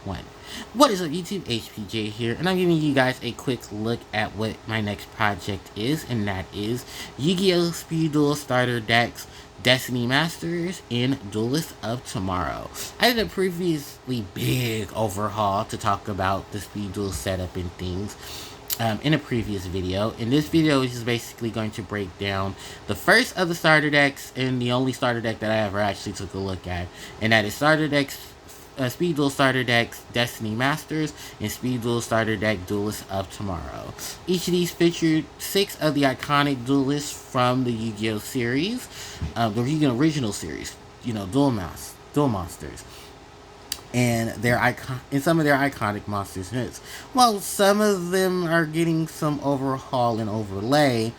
One. What is up, YouTube? HPJ here, and I'm giving you guys a quick look at what my next project is, and that is Yu-Gi-Oh Speed Duels starter decks, Destiny Masters, and Duelist of Tomorrow. I did a previously big overhaul to talk about the Speed Duel setup and things in a previous video. And this video is just basically going to break down the first of the starter decks and the only starter deck that I ever actually took a look at, and that is starter decks Speed Duel Starter Decks Destiny Masters and Speed Duel Starter Deck Duelist of Tomorrow. Each of these featured 6 of the iconic duelists from the Yu-Gi-Oh series, the Yu-Gi-Oh original series, Duel Monsters, and some of their iconic monsters hits. While some of them are getting some overhaul and overlay,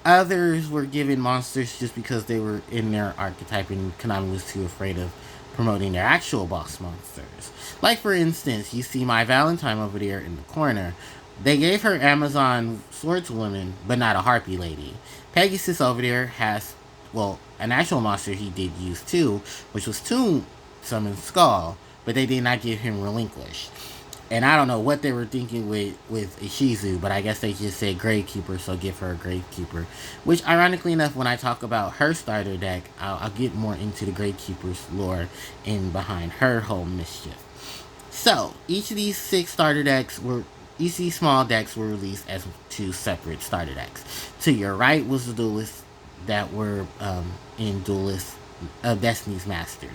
others were given monsters just because they were in their archetype and Konami was too afraid of promoting their actual boss monsters. Like, for instance, you see my Valentine over there in the corner. They gave her Amazon Swordswoman, but not a Harpie lady. Pegasus over there has, well, an actual monster he did use too, which was Tomb Summon Skull, but they did not give him Relinquish. And I don't know what they were thinking with Ishizu, but I guess they just said Gravekeeper, so give her a Gravekeeper. Which, ironically enough, when I talk about her starter deck, I'll get more into the Gravekeeper's lore and behind her whole mischief. So, each of these small decks were released as 2 separate starter decks. To your right was the duelists that were in Duelist of Destiny's Master.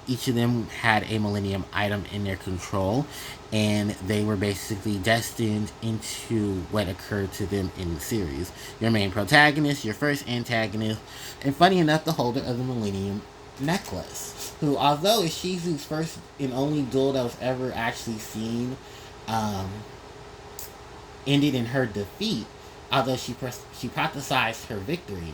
Each of them had a Millennium item in their control, and they were basically destined into what occurred to them in the series. Your main protagonist, your first antagonist, and funny enough, the holder of the Millennium necklace, who, although is Shizu's first and only duel that was ever actually seen, ended in her defeat, although she prophesized her victory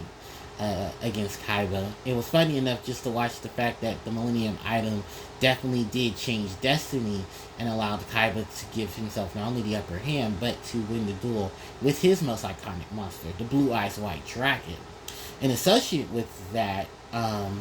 against Kaiba. It was funny enough just to watch the fact that the Millennium item definitely did change destiny and allowed Kaiba to give himself not only the upper hand, but to win the duel with his most iconic monster, the Blue Eyes White Dragon. And associated with that, the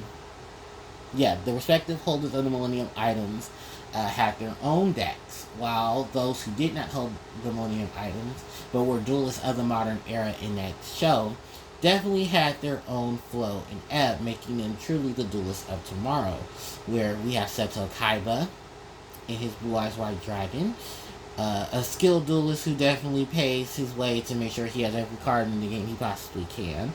respective holders of the Millennium items had their own decks, while those who did not hold the Millennium items, but were duelists of the modern era in that show, definitely had their own flow and ebb, making them truly the duelists of tomorrow, where we have Seto Kaiba and his Blue Eyes White Dragon, a skilled duelist who definitely pays his way to make sure he has every card in the game he possibly can.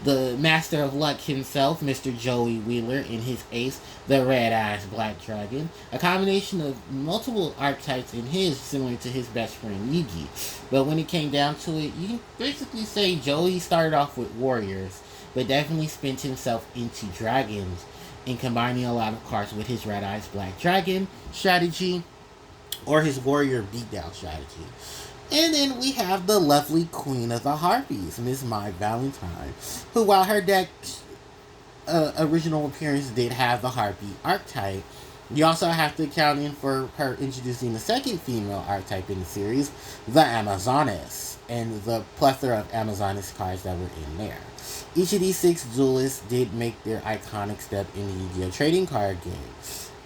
The Master of Luck himself, Mr. Joey Wheeler, and his ace, the Red Eyes Black Dragon. A combination of multiple archetypes in his, similar to his best friend Yugi. But when it came down to it, you can basically say Joey started off with warriors, but definitely spent himself into dragons, and combining a lot of cards with his Red Eyes Black Dragon strategy, or his warrior beatdown strategy. And then we have the lovely Queen of the Harpies, Miss My Valentine, who, while her deck's original appearance did have the Harpie archetype, you also have to account in for her introducing the second female archetype in the series, the Amazoness, and the plethora of Amazoness cards that were in there. Each of these 6 duelists did make their iconic step in the Yu-Gi-Oh trading card game.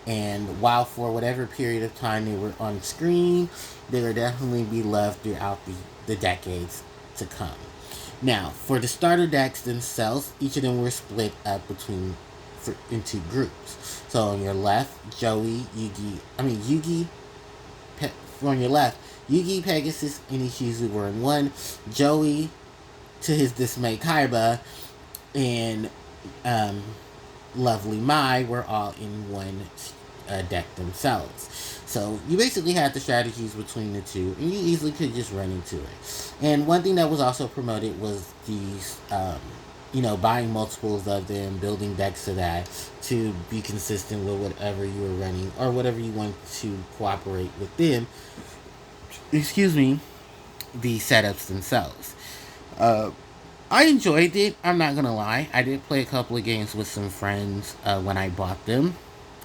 And while for whatever period of time they were on screen, they will definitely be loved throughout the decades to come. Now, for the starter decks themselves, each of them were split up into groups. So on your left, Yugi, on your left, Yugi, Pegasus, and Ishizu were in one. Joey, to his dismay, Kaiba, and lovely Mai were all in one deck themselves. So you basically had the strategies between the two, and you easily could just run into it. And one thing that was also promoted was these, buying multiples of them, building decks of that to be consistent with whatever you were running or whatever you want to cooperate with them. Excuse me, the setups themselves. I enjoyed it. I'm not gonna lie. I did play a couple of games with some friends when I bought them.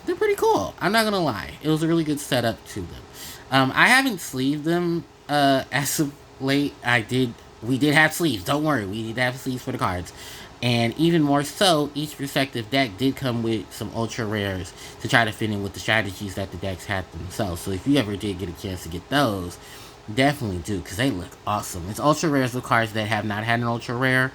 They're pretty cool. I'm not gonna lie. It was a really good setup to them. I haven't sleeved them as of late. We did have sleeves. Don't worry. We did have sleeves for the cards. And even more so, each respective deck did come with some ultra rares to try to fit in with the strategies that the decks had themselves. So if you ever did get a chance to get those, definitely do, because they look awesome. It's ultra rares of cards that have not had an ultra rare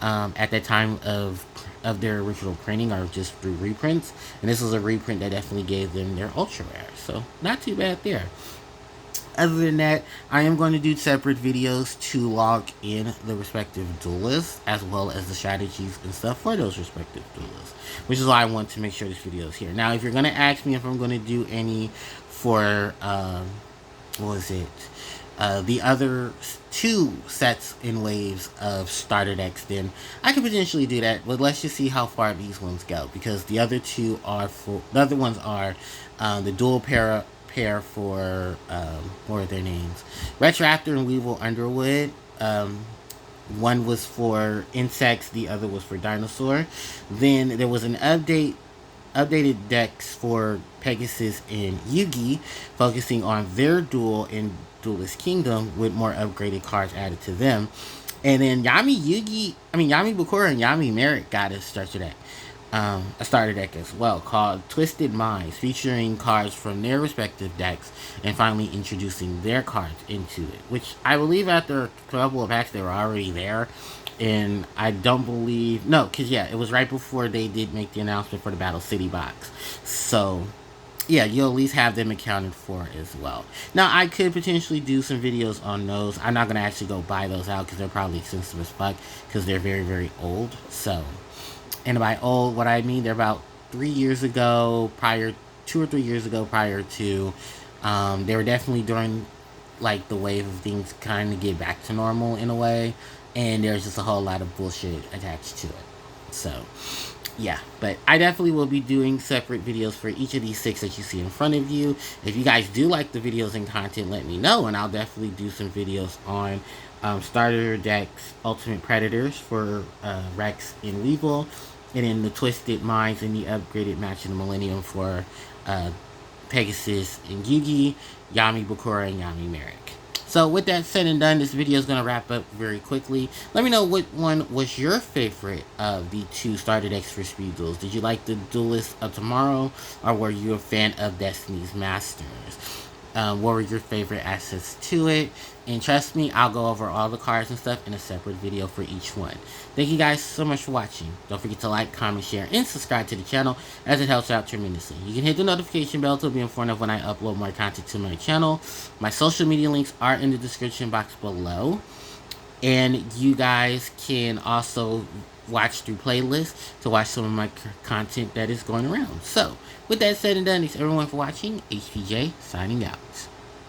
at that time of their original printing, or just through reprints. And this was a reprint that definitely gave them their ultra rare. So not too bad there. Other than that, I am going to do separate videos to log in the respective duelists, as well as the strategies and stuff for those respective duelists, which is why I want to make sure this video is here. Now, if you're going to ask me if I'm going to do any for, what was it, the other two sets in waves of starter decks, then I could potentially do that, but let's just see how far these ones go, because the other ones are the dual pair for what are their names? Retroraptor and Weevil Underwood. One was for insects, the other was for dinosaur. Then there was an updated decks for Pegasus and Yugi, focusing on their duel in Duelist Kingdom with more upgraded cards added to them. And then Yami Bakura and Yami Merrick got a starter deck as well, called Twisted Minds, featuring cards from their respective decks and finally introducing their cards into it, which I believe after a couple of packs they were already there. And I don't believe, no, because yeah, it was right before they did make the announcement for the Battle City box. So yeah, you'll at least have them accounted for as well. Now, I could potentially do some videos on those. I'm not going to actually go buy those out because they're probably expensive as fuck, because they're very, very old. So, and by old, what I mean, they're about 3 years ago, 2 or 3 years ago, prior to, they were definitely during, like, the wave of things kind of get back to normal in a way, and there's just a whole lot of bullshit attached to it. So, yeah, but I definitely will be doing separate videos for each of these 6 that you see in front of you. If you guys do like the videos and content, let me know, and I'll definitely do some videos on starter decks, Ultimate Predators for Rex and Weevil, and then the Twisted Minds and the upgraded Match of the Millennium for Pegasus and Yugi, Yami Bakura, and Yami Merrick. So with that said and done, this video is going to wrap up very quickly. Let me know what one was your favorite of the 2 starter decks for Speed Duels. Did you like the Duelist of Tomorrow, or were you a fan of Destiny's Masters? What were your favorite assets to it? And trust me, I'll go over all the cards and stuff in a separate video for each one. Thank you guys so much for watching. Don't forget to like, comment, share, and subscribe to the channel, as it helps out tremendously. You can hit the notification bell to be informed of when I upload more content to my channel. My social media links are in the description box below. And you guys can also watch through playlists to watch some of my content that is going around. So, with that said and done, thanks everyone for watching. HPJ signing out.